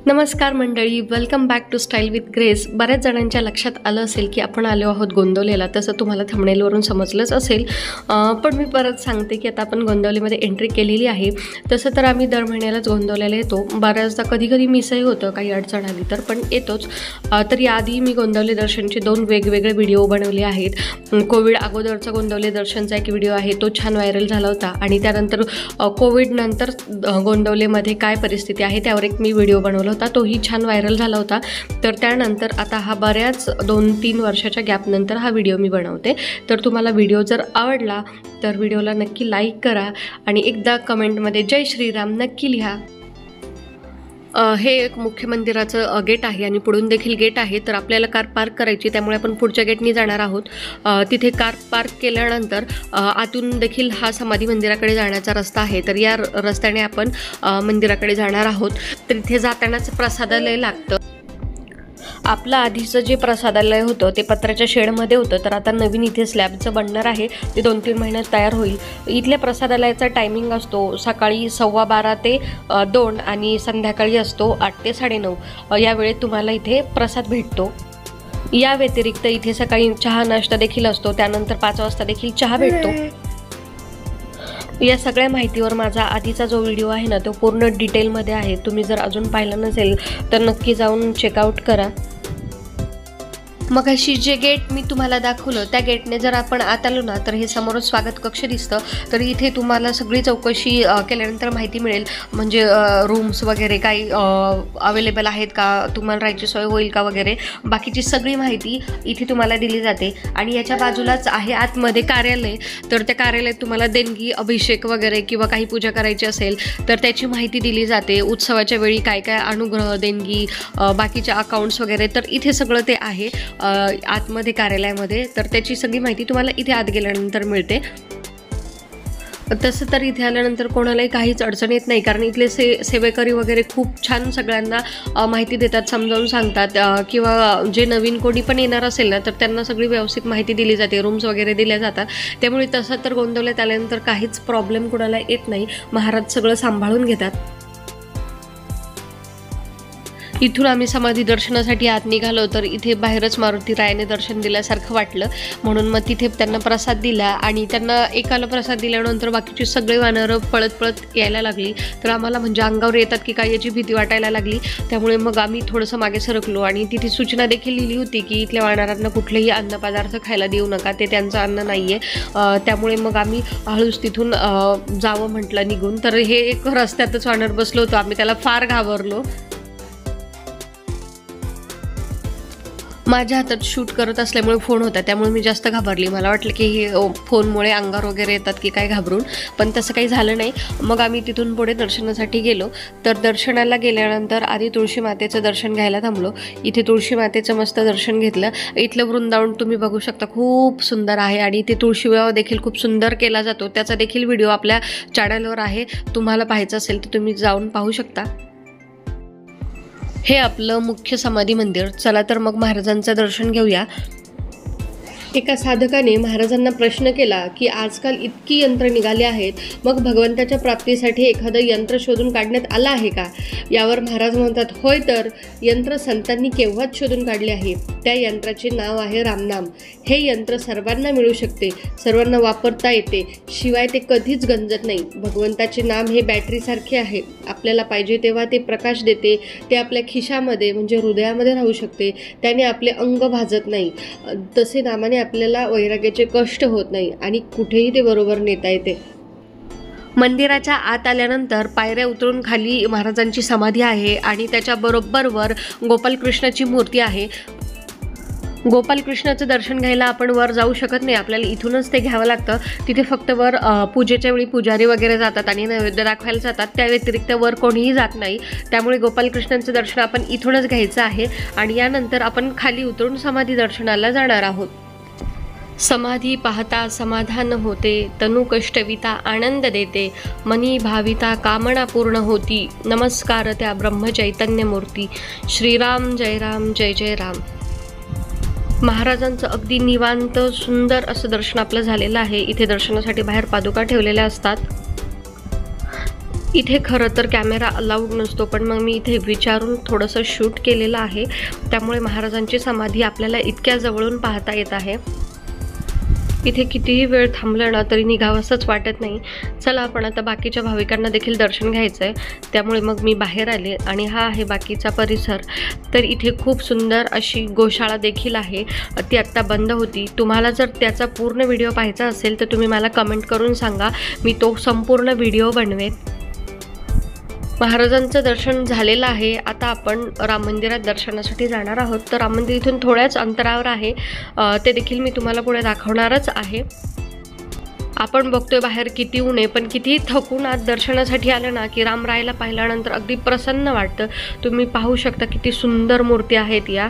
नमस्कार मंडळी, welcome back to style with grace. बऱ्याच जणांच्या लक्षात आलं असेल की आपण आलो आहोत गोंदवलेला. तसं तुम्हाला थंबनेलवरून समजलंच असेल, पण मी परत सांगते की आता आपण गोंदवलीमध्ये एंट्री केलेली आहे. तसं तर आम्ही दर महिन्यालाच गोंदवलेला येतो. बऱ्याचदा कधी कधी मिसही होतं, काही अडचण आली तर, पण येतोच. तर याआधी मी गोंदवली दर्शनचे 2 वेगवेगळे व्हिडिओ बनवले आहेत. कोविड अगोदरचा गोंदवली दर्शनचा एक व्हिडिओ आहे, तो छान व्हायरल झाला होता. आणि त्यानंतर कोविडनंतर गोंदवलीमध्ये काय परिस्थिती आहे त्यावर एक मी व्हिडिओ बनवला होता, तोही छान व्हायरल झाला होता. तर त्यानंतर आता हा बऱ्याच 2-3 वर्षाच्या गॅपनंतर हा व्हिडिओ मी बनवते. तर तुम्हाला व्हिडिओ जर आवडला तर व्हिडिओला नक्की लाईक करा आणि एकदा कमेंटमध्ये जय श्रीराम नक्की लिहा. हे एक मुख्य मंदिराचं गेट आहे आणि पुढून देखील गेट आहे. तर आपल्याला कार पार्क करायची, त्यामुळे आपण पुढच्या गेटनी जाणार आहोत. तिथे कार पार्क केल्यानंतर आतून देखील हा समाधी मंदिराकडे जाण्याचा रस्ता आहे. तर या रस्त्याने आपण मंदिराकडे जाणार आहोत. तर इथे जातानाच प्रसादालय लागतं. आपलं आधीचं जे प्रसादालय होतं ते पत्र्याच्या शेडमध्ये होतं, तर आता नवीन इथे स्लॅबचं बनणार आहे. ते 2-3 महिन्यात तयार होईल. इथल्या प्रसादालयाचा टायमिंग असतो सकाळी 12:15 ते 2 आणि संध्याकाळी असतो 8 ते 9:30. या वेळेत तुम्हाला इथे प्रसाद भेटतो. या व्यतिरिक्त इथे सकाळी चहा नाश्ता देखील असतो. त्यानंतर 5 वाजता देखील चहा भेटतो. या सगळ्या माहितीवर माझा आधीचा जो व्हिडिओ आहे ना, तो पूर्ण डिटेलमध्ये आहे. तुम्ही जर अजून पाहिला नसेल तर नक्की जाऊन चेकआउट करा. मग अशी जे गेट मी तुम्हाला दाखवलं त्या गेटने जर आपण आत आलो ना, तर हे समोरच स्वागत कक्ष दिसतं. तर इथे तुम्हाला सगळी चौकशी केल्यानंतर माहिती मिळेल, म्हणजे रूम्स वगैरे काही अवेलेबल आहेत का, तुम्हाला राहायची सोय होईल का वगैरे, बाकीची सगळी माहिती इथे तुम्हाला दिली जाते. आणि याच्या बाजूलाच आहे आतमध्ये कार्यालय. तर त्या कार्यालयात तुम्हाला देणगी, अभिषेक वगैरे किंवा काही पूजा करायची असेल तर त्याची माहिती दिली जाते. उत्सवाच्या वेळी काय काय अनुग्रह, देणगी, बाकीच्या अकाउंट्स वगैरे, तर इथे सगळं ते आहे आतमध्ये कार्यालयामध्ये. तर त्याची सगळी माहिती तुम्हाला इथे आत गेल्यानंतर मिळते. तसं तर इथे आल्यानंतर कोणालाही काहीच अडचण येत नाही, कारण इथले सेवेकरी वगैरे खूप छान सगळ्यांना माहिती देतात, समजावून सांगतात. किंवा जे नवीन कोणी पण येणार असेल ना, तर त्यांना सगळी व्यवस्थित माहिती दिली जाते, रूम्स वगैरे दिल्या जातात. त्यामुळे तसं तर गोंदवल्यात आल्यानंतर काहीच प्रॉब्लेम कोणाला येत नाही. महाराज सगळं सांभाळून घेतात. इथून आम्ही समाधी दर्शनासाठी आत निघालो, तर इथे बाहेरच मारुती रायाने दर्शन दिल्यासारखं वाटलं, म्हणून मग तिथे त्यांना प्रसाद दिला. आणि त्यांना एकाला प्रसाद दिल्यानंतर बाकीची सगळे वानरं पळत पळत यायला लागली. तर आम्हाला म्हणजे अंगावर येतात की काय याची भीती वाटायला लागली. त्यामुळे मग आम्ही थोडंसं मागे सरकलो आणि तिथे सूचना देखील लिहिली होती की इथल्या वानरांना कुठलेही अन्नपदार्थ खायला देऊ नका, ते त्यांचं अन्न नाही आहे. त्यामुळे मग आम्ही हळूच तिथून जावं म्हटलं निघून. तर हे एक रस्त्यातच वानर बसलो होतो, आम्ही त्याला फार घाबरलो. माझ्या हातात शूट करत असल्यामुळे फोन होता, त्यामुळे मी जास्त घाबरली. मला वाटलं की हे फोनमुळे अंगावर वगैरे येतात की काय घाबरून, पण तसं काही झालं नाही. मग आम्ही तिथून पुढे दर्शनासाठी गेलो. तर दर्शनाला गेल्यानंतर आधी तुळशी मातेचं दर्शन घ्यायला थांबलो. इथे तुळशी मातेचं मस्त दर्शन घेतलं. इथलं वृंदावन तुम्ही बघू शकता, खूप सुंदर आहे. आणि इथे तुळशी विवाह देखील खूप सुंदर केला जातो. त्याचा देखील व्हिडिओ आपल्या चॅनलवर आहे, तुम्हाला पाहायचं असेल तर तुम्ही जाऊन पाहू शकता. हे आपलं मुख्य समाधी मंदिर. चला तर मग महाराजांचं दर्शन घेऊया. एका साधकाने महाराजांना प्रश्न केला की आजकाल इतकी यंत्र निघाली आहेत, मग भगवंताच्या प्राप्तीसाठी एखादं यंत्र शोधून काढण्यात आलं आहे का? यावर महाराज म्हणतात, होय, तर यंत्र संतांनी केव्हाच शोधून काढले आहे. त्या यंत्राचे नाव आहे रामनाम. हे यंत्र सर्वांना मिळू शकते, सर्वांना वापरता येते, शिवाय ते कधीच गंजत नाही. भगवंताचे नाम हे बॅटरीसारखे आहे. आपल्याला पाहिजे तेव्हा ते प्रकाश देते. ते आपल्या खिशामध्ये म्हणजे हृदयामध्ये राहू शकते. त्याने आपले अंग भाजत नाही. तसे नामाने आपल्याला वैराग्याचे कष्ट होत नाही आणि कुठेही ते बरोबर नेता येते. मंदिराच्या आत आल्यानंतर पायऱ्या उतरून खाली महाराजांची समाधी आहे आणि त्याच्या बरोबरवर गोपालकृष्णाची मूर्ती आहे. गोपालकृष्णाचं दर्शन घ्यायला आपण वर जाऊ शकत नाही, आपल्याला इथूनच ते घ्यावं लागतं. तिथे फक्त वर पूजेच्या वेळी पुजारी वगैरे जातात आणि नैवेद्य दाखवायला जातात, त्या व्यतिरिक्त वर कोणीही जात नाही. त्यामुळे गोपालकृष्णांचं दर्शन आपण इथूनच घ्यायचं आहे. आणि यानंतर आपण खाली उतरून समाधी दर्शनाला जाणार आहोत. समाधी पाहता समाधान होते, तनु कष्टविता आनंद देते, मनी भाविता कामना पूर्ण होती. नमस्कार त्या ब्रह्मचैतन्य मूर्ती. श्रीराम जय राम जय जय राम. महाराजांचं अगदी निवांत सुंदर असं दर्शन आपलं झालेलं आहे. इथे दर्शनासाठी बाहेर पादुका ठेवलेल्या असतात. इथे खरं तर कॅमेरा अलाउड नसतो, पण मग मी इथे विचारून थोडंसं शूट केलेलं आहे, त्यामुळे महाराजांची समाधी आपल्याला इतक्या जवळून पाहता येत आहे। इथे कितीही वेळ थांबलं ना तरी निघावंसंच वाटत नाही। चला आपण आता बाकीच्या भाविकांना देखील दर्शन घ्यायचं आहे, त्यामुळे मग मी बाहेर आले आणि हा आहे बाकीचा परिसर। तर इथे खूप सुंदर अशी गोशाळा देखील आहे, ती आत्ता बंद होती। तुम्हाला जर त्याचा पूर्ण व्हिडिओ पाहायचा असेल तर तुम्ही मला कमेंट करून सांगा, मी तो संपूर्ण व्हिडिओ बनवेन। महाराजांचं दर्शन झालेलं आहे। आता आपण राम मंदिरात दर्शनासाठी जाणार आहोत। तर राम मंदिर इथून थोड्याच अंतरावर आहे, ते देखील मी तुम्हाला पुढे दाखवणारच आहे। आपण बघतोय बाहेर किती ऊन आहे, पण कितीही थकून आत दर्शनासाठी आलं ना की रामरायाला पाहिल्यानंतर अगदी प्रसन्न वाटतं। तुम्ही पाहू शकता किती सुंदर मूर्ती आहेत या।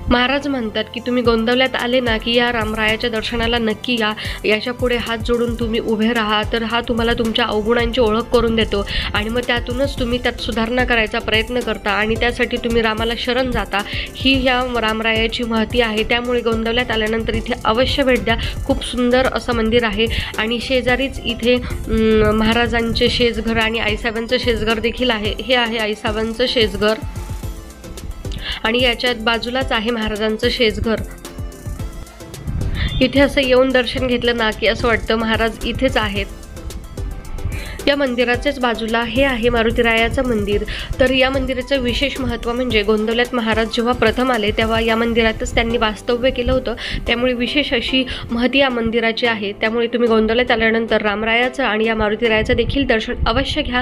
महाराज म्हणतात की तुम्ही गोंदवल्यात आले ना की या रामरायाच्या दर्शनाला नक्की या, याच्या पुढे हात जोडून तुम्ही उभे राहा, तर हा तुम्हाला तुमच्या अवगुणांची ओळख करून देतो आणि मग त्यातूनच तुम्ही त्यात सुधारणा करायचा प्रयत्न करता आणि त्यासाठी तुम्ही रामाला शरण जाता। ही या रामरायाची महती आहे, त्यामुळे गोंदवल्यात आल्यानंतर इथे अवश्य भेट द्या। खूप सुंदर असं मंदिर आहे आणि शेजारीच इथे महाराजांचे शेजघर आणि आईसाहेबांचं शेजघर देखील आहे। हे आहे आईसाहेबांचं शेजघर आणि याच्यात बाजूलाच आहे महाराजांचं शेजघर। इथे असं येऊन दर्शन घेतलं ना की असं वाटतं महाराज इथेच आहेत। या मंदिराच्याच बाजूला हे आहे मारुतीरायाचं मंदिर। तर या मंदिराचं विशेष महत्त्व म्हणजे गोंदवल्यात महाराज जेव्हा प्रथम आले तेव्हा या मंदिरातच त्यांनी वास्तव्य केलं होतं, त्यामुळे विशेष अशी महती या मंदिराची आहे। त्यामुळे तुम्ही गोंदवल्यात आल्यानंतर रामरायाचं आणि या मारुतीरायाचं देखील दर्शन अवश्य घ्या।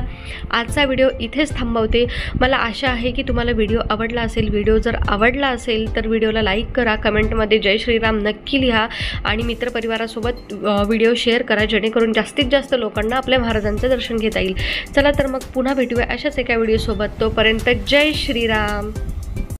आजचा व्हिडिओ इथेच थांबवते। मला आशा आहे की तुम्हाला व्हिडिओ आवडला असेल। व्हिडिओ जर आवडला असेल तर व्हिडिओला लाईक करा, कमेंटमध्ये जय श्रीराम नक्की लिहा आणि मित्रपरिवारासोबत व्हिडिओ शेअर करा, जेणेकरून जास्तीत जास्त लोकांना आपल्या महाराजांचं दर्शन घेता येईल। चला तर मग पुन्हा भेटूया अशाच एका व्हिडिओसोबत। तोपर्यंत जय श्रीराम।